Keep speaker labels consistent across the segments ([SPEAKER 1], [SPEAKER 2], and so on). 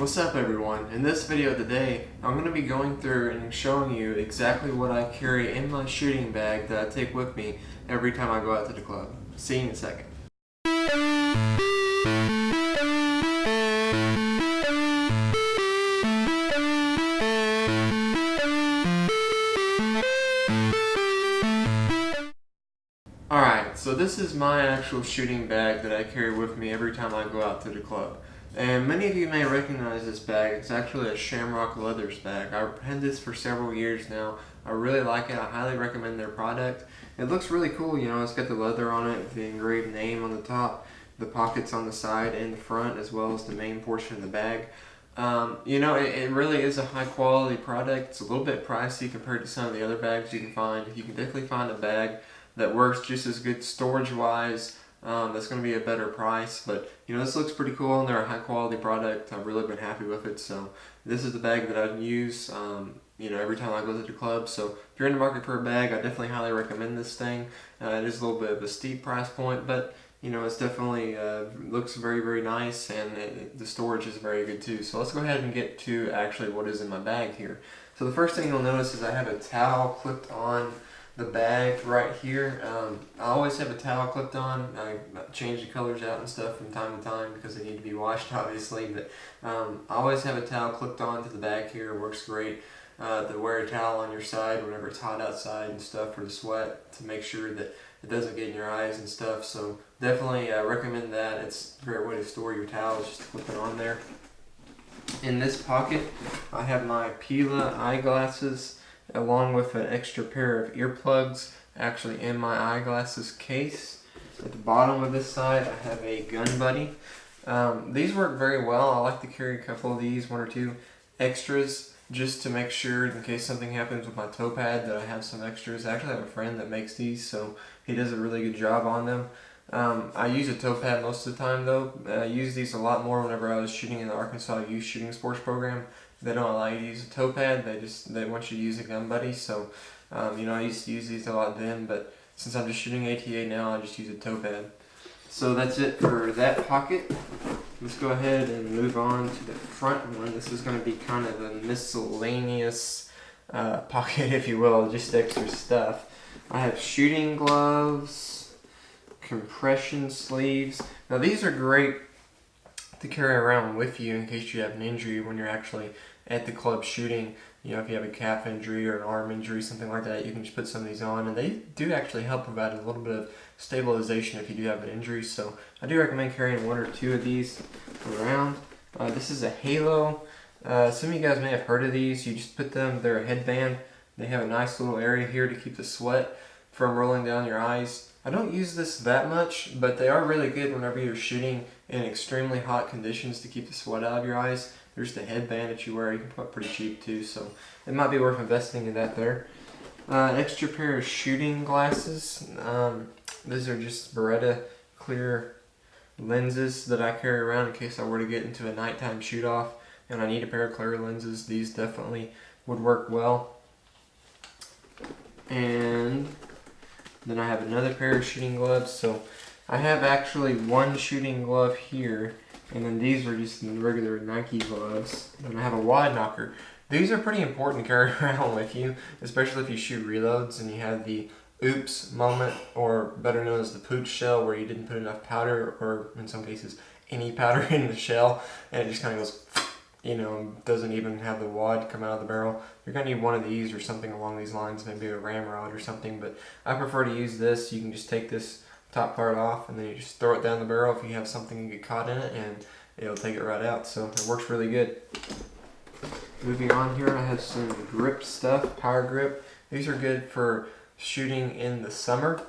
[SPEAKER 1] What's up everyone? In this video today, I'm going to be going through and showing you exactly what I carry in my shooting bag that I take with me every time I go out to the club. See you in a second. Alright, so this is my actual shooting bag that I carry with me every time I go out to the club. And many of you may recognize this bag. It's actually a Shamrock Leathers bag. I've had this for several years now. I really like it. I highly recommend their product. It looks really cool, you know, it's got the leather on it with the engraved name on the top, the pockets on the side and the front, as well as the main portion of the bag. It really is a high quality product. It's a little bit pricey compared to some of the other bags you can find. You can definitely find a bag that works just as good storage wise. That's going to be a better price, but you know, this looks pretty cool and they're a high quality product. I've really been happy with it, so this is the bag that I use every time I go to the club. So if you're in the market for a bag, I definitely highly recommend this thing. It is a little bit of a steep price point, but you know, it's definitely looks very, very nice, and the storage is very good too. So let's go ahead and get to actually what is in my bag here. So the first thing you'll notice is I have a towel clipped on the bag right here. I always have a towel clipped on. I change the colors out and stuff from time to time because they need to be washed, obviously, but I always have a towel clipped on to the bag here. It works great to wear a towel on your side whenever it's hot outside and stuff for the sweat, to make sure that it doesn't get in your eyes and stuff. So definitely recommend that. It's a great way to store your towels, just to clip it on there. In this pocket I have my Pila eyeglasses, along with an extra pair of earplugs actually in my eyeglasses case. At the bottom of this side I have a gun buddy. These work very well. I like to carry a couple of these, one or two extras, just to make sure in case something happens with my toe pad that I have some extras. I actually have a friend that makes these, so he does a really good job on them. I use a toe pad most of the time though. I use these a lot more whenever I was shooting in the Arkansas Youth Shooting Sports Program. They don't allow you to use a toe pad, they want you to use a gun buddy. So I used to use these a lot then, but since I'm just shooting ATA now, I just use a toe pad. So that's it for that pocket. Let's go ahead and move on to the front one. This is going to be kind of a miscellaneous pocket, if you will, just extra stuff. I have shooting gloves, compression sleeves. Now these are great to carry around with you in case you have an injury when you're actually at the club shooting. You know, if you have a calf injury or an arm injury, something like that, you can just put some of these on, and they do actually help provide a little bit of stabilization if you do have an injury. So I do recommend carrying one or two of these around. This is a halo. Some of you guys may have heard of these. You just put them, they're a headband. They have a nice little area here to keep the sweat from rolling down your eyes. I don't use this that much, but they are really good whenever you're shooting in extremely hot conditions to keep the sweat out of your eyes. There's the headband that you wear. You can put pretty cheap too, so it might be worth investing in that there. An extra pair of shooting glasses. These are just Beretta clear lenses that I carry around in case I were to get into a nighttime shoot off and I need a pair of clear lenses. These definitely would work well. And then I have another pair of shooting gloves. So I have actually one shooting glove here, and then these are just regular Nike gloves. And I have a wad knocker. These are pretty important to carry around with you, especially if you shoot reloads and you have the oops moment, or better known as the pooch shell, where you didn't put enough powder, or in some cases any powder in the shell, and it just kind of goes, doesn't even have the wad come out of the barrel. You're going to need one of these or something along these lines, maybe a ramrod or something, but I prefer to use this. You can just take this top part off and then you just throw it down the barrel if you have something and get caught in it, and it'll take it right out. So it works really good. Moving on here, I have some grip stuff, power grip. These are good for shooting in the summer.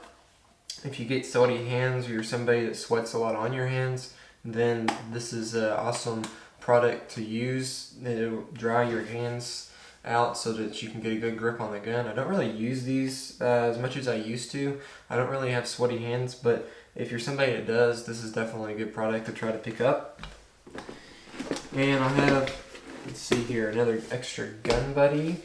[SPEAKER 1] If you get sweaty hands or you're somebody that sweats a lot on your hands, then this is an awesome product to use. It'll dry your hands out so that you can get a good grip on the gun. I don't really use these as much as I used to. I don't really have sweaty hands, but if you're somebody that does, this is definitely a good product to try to pick up. And I have, let's see here, another extra gun buddy.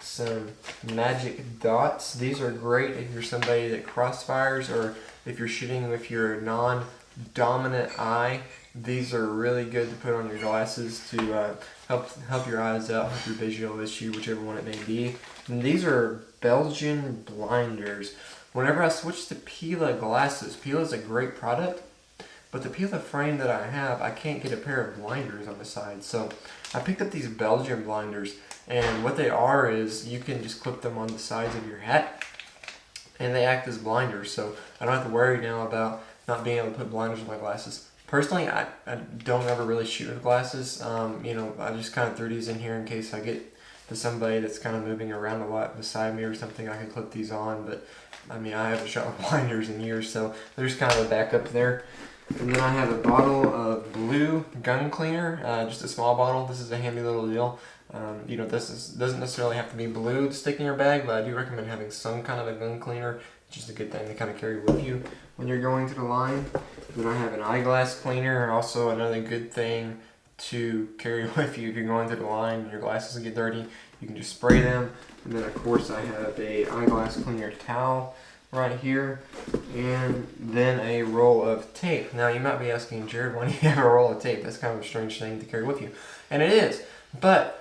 [SPEAKER 1] Some magic dots. These are great if you're somebody that crossfires, or if you're shooting with your non-dominant eye These are really good to put on your glasses to help your eyes out, help your visual issue, whichever one it may be. And these are Belgian blinders. Whenever I switch to Pila glasses, Pila is a great product, but the Pila frame that I have, I can't get a pair of blinders on the side. So I picked up these Belgian blinders, and what they are is you can just clip them on the sides of your hat, and they act as blinders. So I don't have to worry now about not being able to put blinders on my glasses. Personally, I don't ever really shoot with glasses. I just kind of threw these in here in case I get to somebody that's kind of moving around a lot beside me or something. I can clip these on, but I mean, I haven't shot with blinders in years, so there's kind of a backup there. And then I have a bottle of blue gun cleaner, just a small bottle. This is a handy little deal. Doesn't necessarily have to be blue to stick in your bag, but I do recommend having some kind of a gun cleaner. It's just a good thing to kind of carry with you when you're going to the line. Then I have an eyeglass cleaner, also another good thing to carry with you if you're going to the line and your glasses get dirty. You can just spray them. And then of course I have a eyeglass cleaner towel right here, and then a roll of tape. Now you might be asking, Jared, why do you have a roll of tape? That's kind of a strange thing to carry with you. And it is, but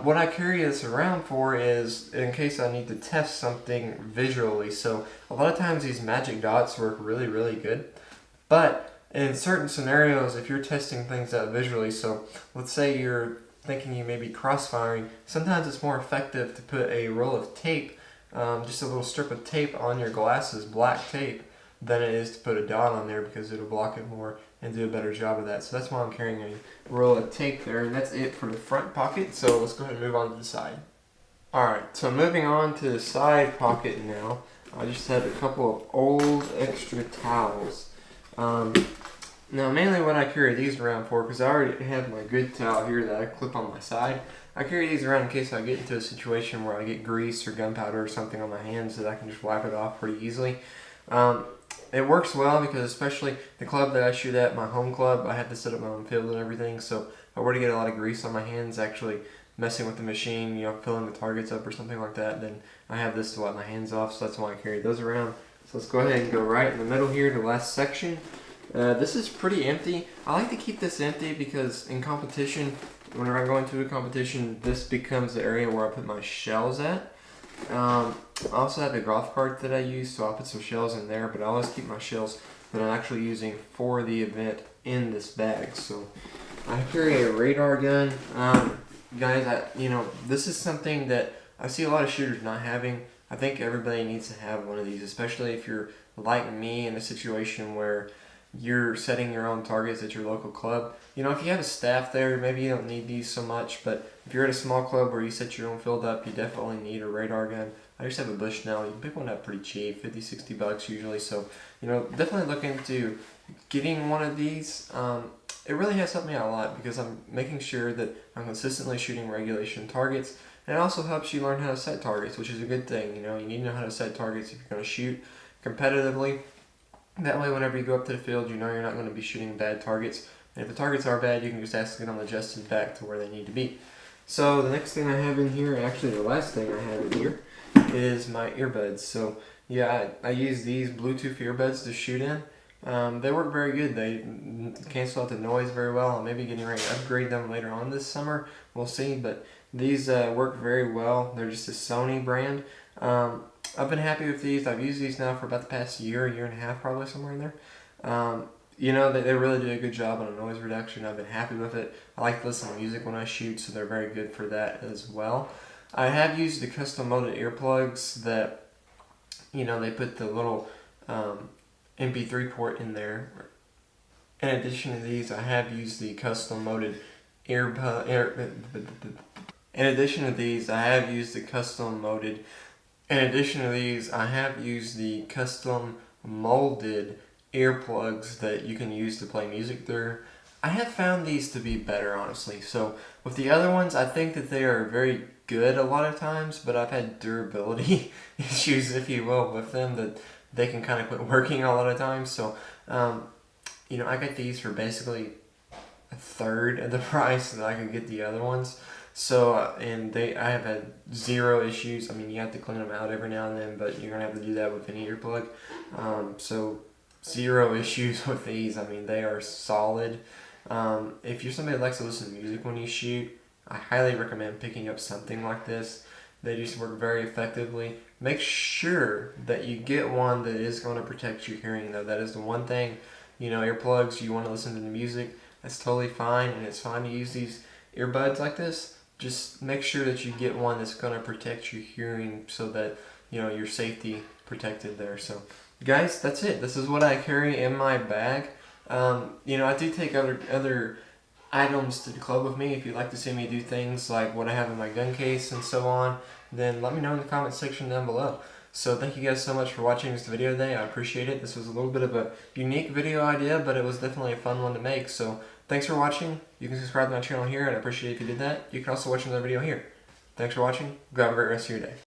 [SPEAKER 1] what I carry this around for is in case I need to test something visually. So a lot of times these magic dots work really, really good. But in certain scenarios, if you're testing things out visually, so let's say you're thinking you may be crossfiring, sometimes it's more effective to put a roll of tape, just a little strip of tape on your glasses, black tape, than it is to put a dot on there, because it'll block it more and do a better job of that. So that's why I'm carrying a roll of tape there, and that's it for the front pocket. So let's go ahead and move on to the side. Alright, so moving on to the side pocket now, I just have a couple of old extra towels. Now mainly what I carry these around for, because I already have my good towel here that I clip on my side, I carry these around in case I get into a situation where I get grease or gunpowder or something on my hands, that I can just wipe it off pretty easily. It works well because especially the club that I shoot at, my home club, I have to set up my own field and everything, so if I were to get a lot of grease on my hands actually messing with the machine, filling the targets up or something like that, then I have this to wipe my hands off, so that's why I carry those around. So let's go ahead and go right in the middle here, the last section. This is pretty empty. I like to keep this empty because in competition, whenever I go into a competition, this becomes the area where I put my shells at. I also have a golf cart that I use, so I'll put some shells in there, but I always keep my shells that I'm actually using for the event in this bag. So I carry a radar gun. Guys, this is something that I see a lot of shooters not having. I think everybody needs to have one of these, especially if you're like me in a situation where you're setting your own targets at your local club. If you have a staff there, maybe you don't need these so much, but if you're at a small club where you set your own field up, you definitely need a radar gun. I just have a Bushnell. You can pick one up pretty cheap, $50-$60 usually, so definitely look into getting one of these. It really has helped me out a lot because I'm making sure that I'm consistently shooting regulation targets, and it also helps you learn how to set targets, which is a good thing. You need to know how to set targets if you're going to shoot competitively. That way, whenever you go up to the field, you're not going to be shooting bad targets. And if the targets are bad, you can just ask to get them adjusted back to where they need to be. So the next thing I have in here, actually the last thing I have in here, is my earbuds. So yeah, I use these Bluetooth earbuds to shoot in. They work very good. They cancel out the noise very well. I'm maybe getting ready to upgrade them later on this summer. We'll see. But these work very well. They're just a Sony brand. I've been happy with these. I've used these now for about the past year and a half, probably somewhere in there. They really do a good job on noise reduction. I've been happy with it. I like to listen to music when I shoot, so they're very good for that as well. I have used the custom molded earplugs that, they put the little MP3 port in there. In addition to these, I have used the custom molded In addition to these, I have used the custom molded earplugs that you can use to play music through. I have found these to be better, honestly. So with the other ones, I think that they are very good a lot of times, but I've had durability issues, if you will, with them, that they can kind of quit working a lot of times. So, I got these for basically a third of the price that I could get the other ones. So, I have had zero issues. I mean, you have to clean them out every now and then, but you're going to have to do that with any earplug. So, zero issues with these. I mean, they are solid. If you're somebody that likes to listen to music when you shoot, I highly recommend picking up something like this. They just work very effectively. Make sure that you get one that is going to protect your hearing, though. That is the one thing. Earplugs, you want to listen to the music, that's totally fine, and it's fine to use these earbuds like this. Just make sure that you get one that's going to protect your hearing so that, your safety protected there. So, guys, that's it. This is what I carry in my bag. I do take other items to the club with me. If you'd like to see me do things like what I have in my gun case and so on, then let me know in the comment section down below. So thank you guys so much for watching this video today. I appreciate it. This was a little bit of a unique video idea, but it was definitely a fun one to make. So thanks for watching. You can subscribe to my channel here, and I appreciate if you did that. You can also watch another video here. Thanks for watching. Go have a great rest of your day.